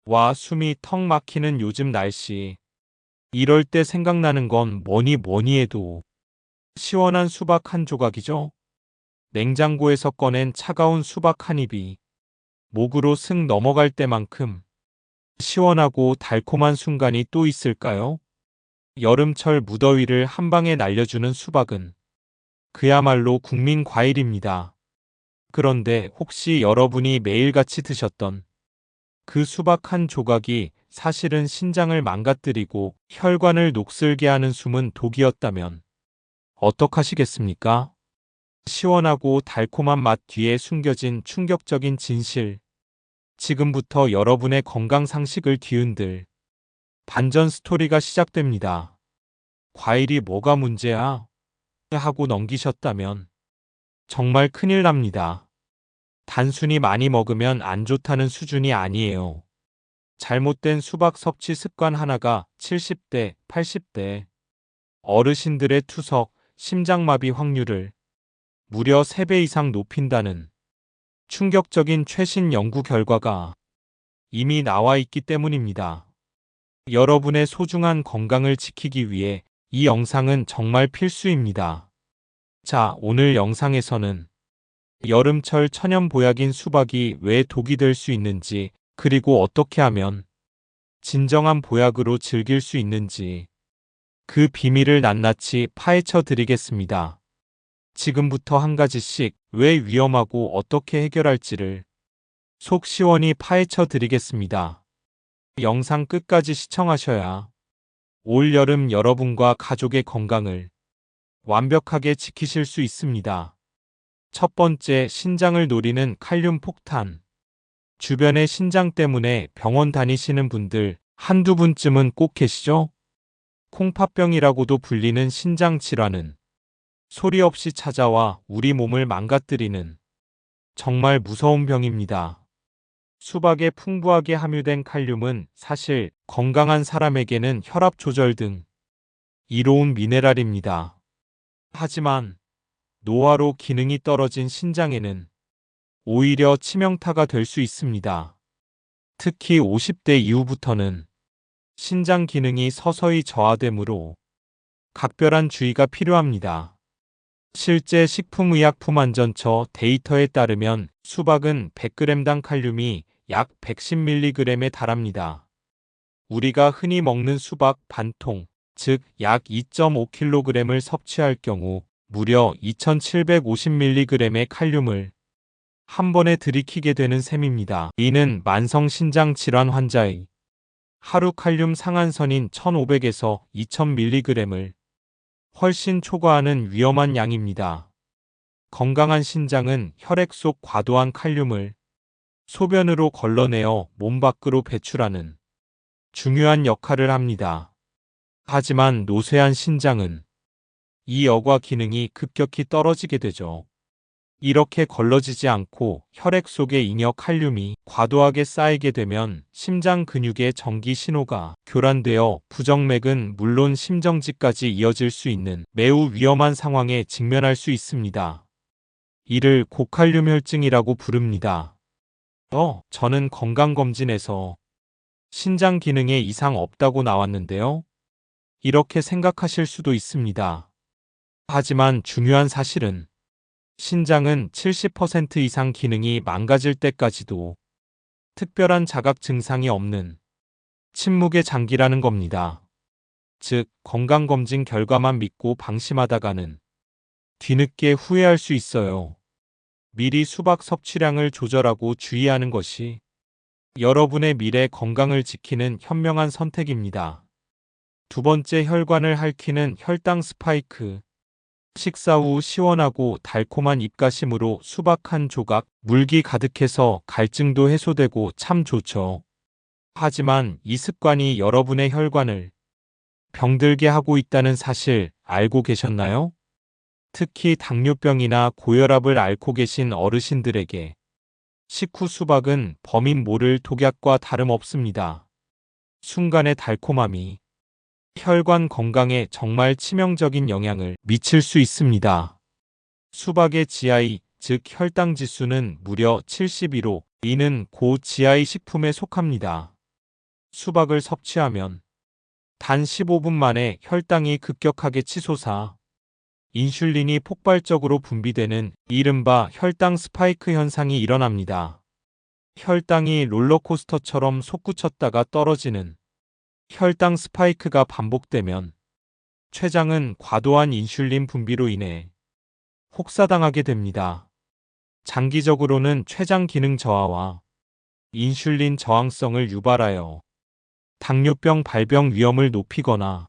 와, 숨이 턱 막히는 요즘 날씨. 이럴 때 생각나는 건 뭐니 뭐니 해도 시원한 수박 한 조각이죠. 냉장고에서 꺼낸 차가운 수박 한 입이 목으로 슥 넘어갈 때만큼 시원하고 달콤한 순간이 또 있을까요? 여름철 무더위를 한 방에 날려주는 수박은 그야말로 국민 과일입니다. 그런데 혹시 여러분이 매일같이 드셨던 그 수박 한 조각이 사실은 신장을 망가뜨리고 혈관을 녹슬게 하는 숨은 독이었다면 어떡하시겠습니까? 시원하고 달콤한 맛 뒤에 숨겨진 충격적인 진실. 지금부터 여러분의 건강 상식을 뒤흔들 반전 스토리가 시작됩니다. 과일이 뭐가 문제야? 하고 넘기셨다면 정말 큰일 납니다. 단순히 많이 먹으면 안 좋다는 수준이 아니에요. 잘못된 수박 섭취 습관 하나가 70대, 80대 어르신들의 투석, 심장마비 확률을 무려 3배 이상 높인다는 충격적인 최신 연구 결과가 이미 나와 있기 때문입니다. 여러분의 소중한 건강을 지키기 위해 이 영상은 정말 필수입니다. 자, 오늘 영상에서는 여름철 천연 보약인 수박이 왜 독이 될 수 있는지, 그리고 어떻게 하면 진정한 보약으로 즐길 수 있는지 그 비밀을 낱낱이 파헤쳐 드리겠습니다. 지금부터 한 가지씩 왜 위험하고 어떻게 해결할지를 속 시원히 파헤쳐 드리겠습니다. 영상 끝까지 시청하셔야 올 여름 여러분과 가족의 건강을 완벽하게 지키실 수 있습니다. 첫 번째, 신장을 노리는 칼륨 폭탄. 주변에 신장 때문에 병원 다니시는 분들 한두 분쯤은 꼭 계시죠? 콩팥병이라고도 불리는 신장 질환은 소리 없이 찾아와 우리 몸을 망가뜨리는 정말 무서운 병입니다. 수박에 풍부하게 함유된 칼륨은 사실 건강한 사람에게는 혈압 조절 등 이로운 미네랄입니다. 하지만 노화로 기능이 떨어진 신장에는 오히려 치명타가 될 수 있습니다. 특히 50대 이후부터는 신장 기능이 서서히 저하되므로 각별한 주의가 필요합니다. 실제 식품의약품안전처 데이터에 따르면 수박은 100g당 칼륨이 약 110mg에 달합니다. 우리가 흔히 먹는 수박 반 통, 즉 약 2.5kg을 섭취할 경우 무려 2750mg의 칼륨을 한 번에 들이키게 되는 셈입니다. 이는 만성 신장 질환 환자의 하루 칼륨 상한선인 1500에서 2000mg을 훨씬 초과하는 위험한 양입니다. 건강한 신장은 혈액 속 과도한 칼륨을 소변으로 걸러내어 몸 밖으로 배출하는 중요한 역할을 합니다. 하지만 노쇠한 신장은 이 여과 기능이 급격히 떨어지게 되죠. 이렇게 걸러지지 않고 혈액 속에 잉여 칼륨이 과도하게 쌓이게 되면 심장 근육의 전기 신호가 교란되어 부정맥은 물론 심정지까지 이어질 수 있는 매우 위험한 상황에 직면할 수 있습니다. 이를 고칼륨 혈증이라고 부릅니다. 저는 건강검진에서 신장 기능에 이상 없다고 나왔는데요. 이렇게 생각하실 수도 있습니다. 하지만 중요한 사실은 신장은 70% 이상 기능이 망가질 때까지도 특별한 자각 증상이 없는 침묵의 장기라는 겁니다. 즉, 건강검진 결과만 믿고 방심하다가는 뒤늦게 후회할 수 있어요. 미리 수박 섭취량을 조절하고 주의하는 것이 여러분의 미래 건강을 지키는 현명한 선택입니다. 두 번째, 혈관을 핥히는 혈당 스파이크. 식사 후 시원하고 달콤한 입가심으로 수박 한 조각, 물기 가득해서 갈증도 해소되고 참 좋죠. 하지만 이 습관이 여러분의 혈관을 병들게 하고 있다는 사실 알고 계셨나요? 특히 당뇨병이나 고혈압을 앓고 계신 어르신들에게 식후 수박은 범인 모를 독약과 다름없습니다. 순간의 달콤함이 혈관 건강에 정말 치명적인 영향을 미칠 수 있습니다. 수박의 GI, 즉 혈당 지수는 무려 72로, 이는 고 GI 식품에 속합니다. 수박을 섭취하면 단 15분 만에 혈당이 급격하게 치솟아 인슐린이 폭발적으로 분비되는 이른바 혈당 스파이크 현상이 일어납니다. 혈당이 롤러코스터처럼 솟구쳤다가 떨어지는 혈당 스파이크가 반복되면 췌장은 과도한 인슐린 분비로 인해 혹사당하게 됩니다. 장기적으로는 췌장 기능 저하와 인슐린 저항성을 유발하여 당뇨병 발병 위험을 높이거나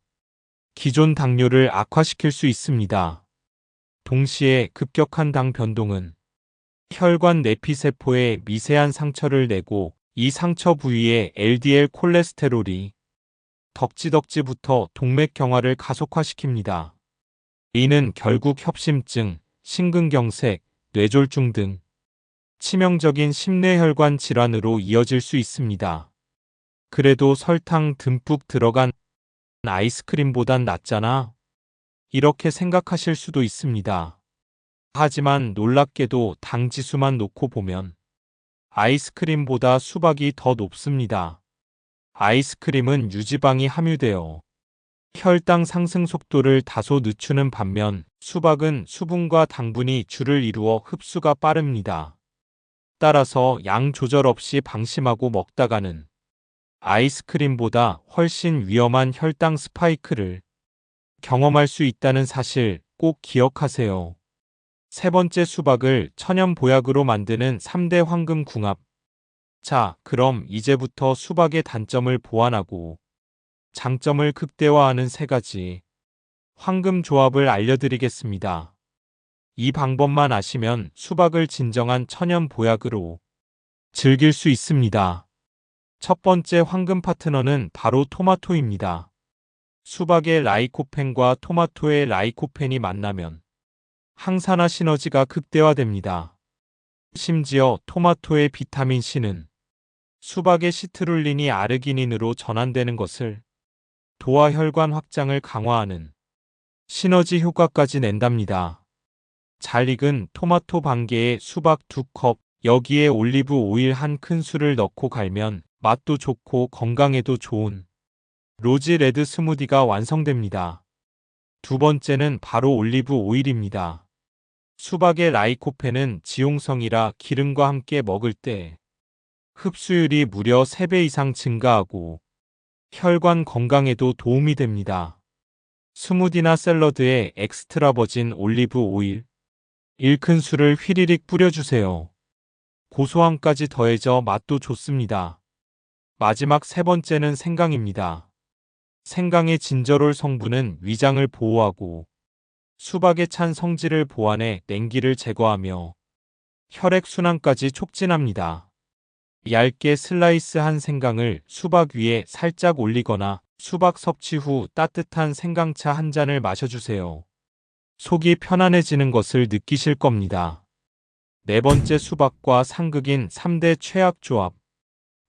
기존 당뇨를 악화시킬 수 있습니다. 동시에 급격한 당 변동은 혈관 내피세포에 미세한 상처를 내고 이 상처 부위에 LDL 콜레스테롤이 덕지덕지부터 동맥 경화를 가속화시킵니다. 이는 결국 협심증, 심근경색, 뇌졸중 등 치명적인 심뇌혈관 질환으로 이어질 수 있습니다. 그래도 설탕 듬뿍 들어간 아이스크림보단 낫잖아. 이렇게 생각하실 수도 있습니다. 하지만 놀랍게도 당 지수만 놓고 보면 아이스크림보다 수박이 더 높습니다. 아이스크림은 유지방이 함유되어 혈당 상승 속도를 다소 늦추는 반면 수박은 수분과 당분이 줄을 이루어 흡수가 빠릅니다. 따라서 양 조절 없이 방심하고 먹다가는 아이스크림보다 훨씬 위험한 혈당 스파이크를 경험할 수 있다는 사실 꼭 기억하세요. 세 번째, 수박을 천연 보약으로 만드는 3대 황금 궁합. 자, 그럼 이제부터 수박의 단점을 보완하고 장점을 극대화하는 세 가지 황금 조합을 알려드리겠습니다. 이 방법만 아시면 수박을 진정한 천연 보약으로 즐길 수 있습니다. 첫 번째 황금 파트너는 바로 토마토입니다. 수박의 라이코펜과 토마토의 라이코펜이 만나면 항산화 시너지가 극대화됩니다. 심지어 토마토의 비타민 C는 수박의 시트룰린이 아르기닌으로 전환되는 것을 도와 혈관 확장을 강화하는 시너지 효과까지 낸답니다. 잘 익은 토마토 반 개에 수박 2컵, 여기에 올리브 오일 한 큰술을 넣고 갈면 맛도 좋고 건강에도 좋은 로지 레드 스무디가 완성됩니다. 두 번째는 바로 올리브 오일입니다. 수박의 라이코펜은 지용성이라 기름과 함께 먹을 때 흡수율이 무려 3배 이상 증가하고 혈관 건강에도 도움이 됩니다. 스무디나 샐러드에 엑스트라 버진 올리브 오일 1큰술을 휘리릭 뿌려주세요. 고소함까지 더해져 맛도 좋습니다. 마지막 세 번째는 생강입니다. 생강의 진저롤 성분은 위장을 보호하고 수박의 찬 성질을 보완해 냉기를 제거하며 혈액순환까지 촉진합니다. 얇게 슬라이스한 생강을 수박 위에 살짝 올리거나 수박 섭취 후 따뜻한 생강차 한 잔을 마셔주세요. 속이 편안해지는 것을 느끼실 겁니다. 네 번째, 수박과 상극인 3대 최악 조합.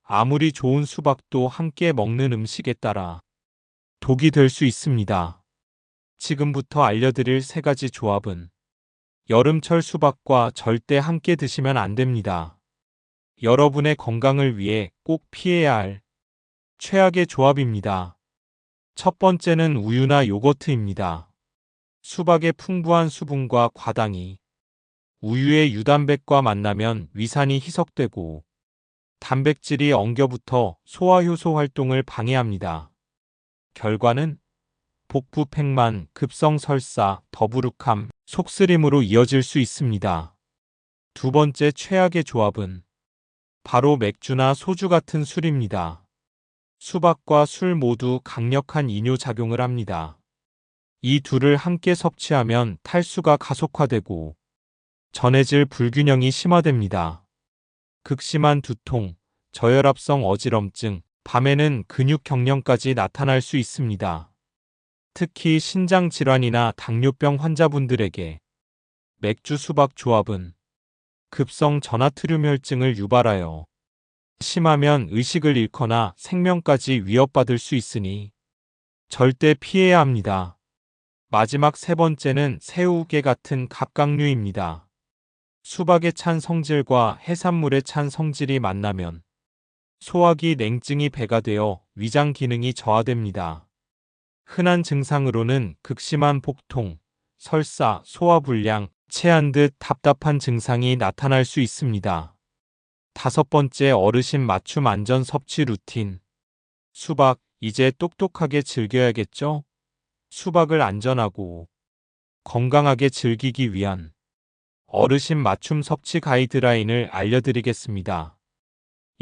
아무리 좋은 수박도 함께 먹는 음식에 따라 독이 될 수 있습니다. 지금부터 알려드릴 세 가지 조합은 여름철 수박과 절대 함께 드시면 안 됩니다. 여러분의 건강을 위해 꼭 피해야 할 최악의 조합입니다. 첫 번째는 우유나 요거트입니다. 수박의 풍부한 수분과 과당이 우유의 유단백과 만나면 위산이 희석되고 단백질이 엉겨붙어 소화효소 활동을 방해합니다. 결과는 복부 팽만, 급성 설사, 더부룩함, 속쓰림으로 이어질 수 있습니다. 두 번째 최악의 조합은 바로 맥주나 소주 같은 술입니다. 수박과 술 모두 강력한 이뇨작용을 합니다. 이 둘을 함께 섭취하면 탈수가 가속화되고 전해질 불균형이 심화됩니다. 극심한 두통, 저혈압성 어지럼증, 밤에는 근육 경련까지 나타날 수 있습니다. 특히 신장 질환이나 당뇨병 환자분들에게 맥주 수박 조합은 급성 전아트륨 혈증을 유발하여 심하면 의식을 잃거나 생명까지 위협받을 수 있으니 절대 피해야 합니다. 마지막 세 번째는 새우깨 같은 갑각류입니다. 수박의 찬 성질과 해산물의 찬 성질이 만나면 소화기 냉증이 배가 되어 위장 기능이 저하됩니다. 흔한 증상으로는 극심한 복통, 설사, 소화불량, 체한 듯 답답한 증상이 나타날 수 있습니다. 5번째, 어르신 맞춤 안전 섭취 루틴. 수박, 이제 똑똑하게 즐겨야겠죠? 수박을 안전하고 건강하게 즐기기 위한 어르신 맞춤 섭취 가이드라인을 알려드리겠습니다.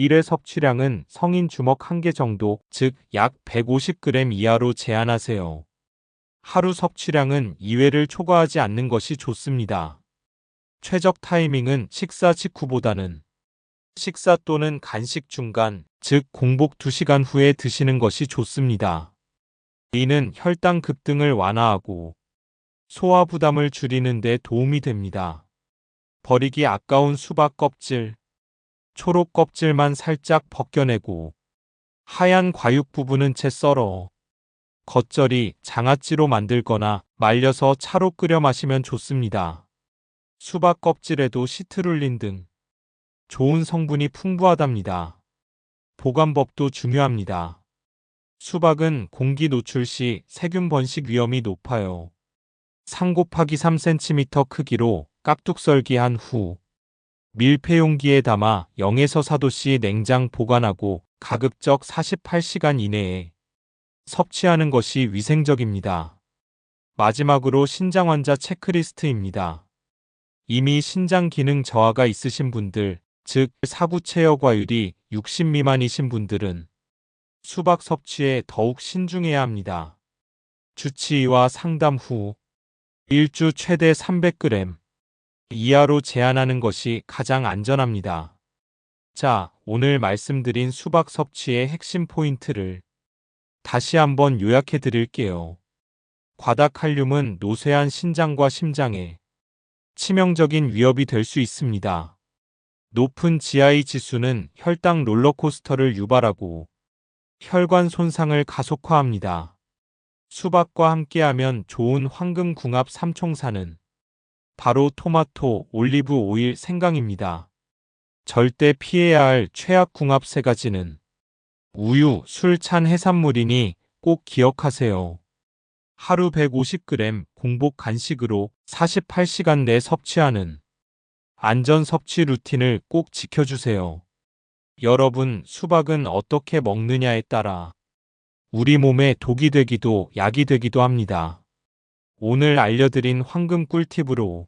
1회 섭취량은 성인 주먹 1개 정도, 즉 약 150g 이하로 제한하세요. 하루 섭취량은 2회를 초과하지 않는 것이 좋습니다. 최적 타이밍은 식사 직후보다는 식사 또는 간식 중간, 즉 공복 2시간 후에 드시는 것이 좋습니다. 이는 혈당 급등을 완화하고 소화 부담을 줄이는 데 도움이 됩니다. 버리기 아까운 수박 껍질, 초록 껍질만 살짝 벗겨내고 하얀 과육 부분은 채 썰어 겉절이, 장아찌로 만들거나 말려서 차로 끓여 마시면 좋습니다. 수박 껍질에도 시트룰린 등 좋은 성분이 풍부하답니다. 보관법도 중요합니다. 수박은 공기 노출 시 세균 번식 위험이 높아요. 3 곱하기 3cm 크기로 깍둑 썰기한 후 밀폐 용기에 담아 0에서 4도씨 냉장 보관하고 가급적 48시간 이내에 섭취하는 것이 위생적입니다. 마지막으로 신장 환자 체크리스트입니다. 이미 신장 기능 저하가 있으신 분들, 즉 사구 체여과율이 60 미만이신 분들은 수박 섭취에 더욱 신중해야 합니다. 주치의와 상담 후 일주 최대 300g 이하로 제한하는 것이 가장 안전합니다. 자, 오늘 말씀드린 수박 섭취의 핵심 포인트를 다시 한번 요약해 드릴게요. 과다칼륨은 노쇠한 신장과 심장에 치명적인 위협이 될 수 있습니다. 높은 GI 지수는 혈당 롤러코스터를 유발하고 혈관 손상을 가속화합니다. 수박과 함께하면 좋은 황금궁합 삼총사는 바로 토마토, 올리브 오일, 생강입니다. 절대 피해야 할 최악 궁합 3가지는 우유, 술, 찬 해산물이니 꼭 기억하세요. 하루 150g 공복 간식으로 48시간 내 섭취하는 안전 섭취 루틴을 꼭 지켜주세요. 여러분, 수박은 어떻게 먹느냐에 따라 우리 몸에 독이 되기도 약이 되기도 합니다. 오늘 알려드린 황금 꿀팁으로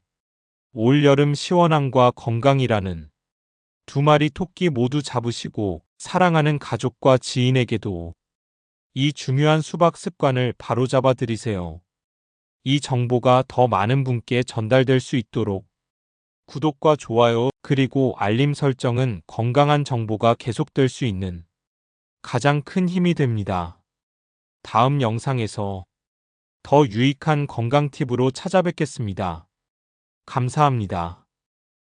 올여름 시원함과 건강이라는 2마리 토끼 모두 잡으시고 사랑하는 가족과 지인에게도 이 중요한 수박 습관을 바로잡아 드리세요. 이 정보가 더 많은 분께 전달될 수 있도록 구독과 좋아요 그리고 알림 설정은 건강한 정보가 계속될 수 있는 가장 큰 힘이 됩니다. 다음 영상에서 더 유익한 건강 팁으로 찾아뵙겠습니다. 감사합니다.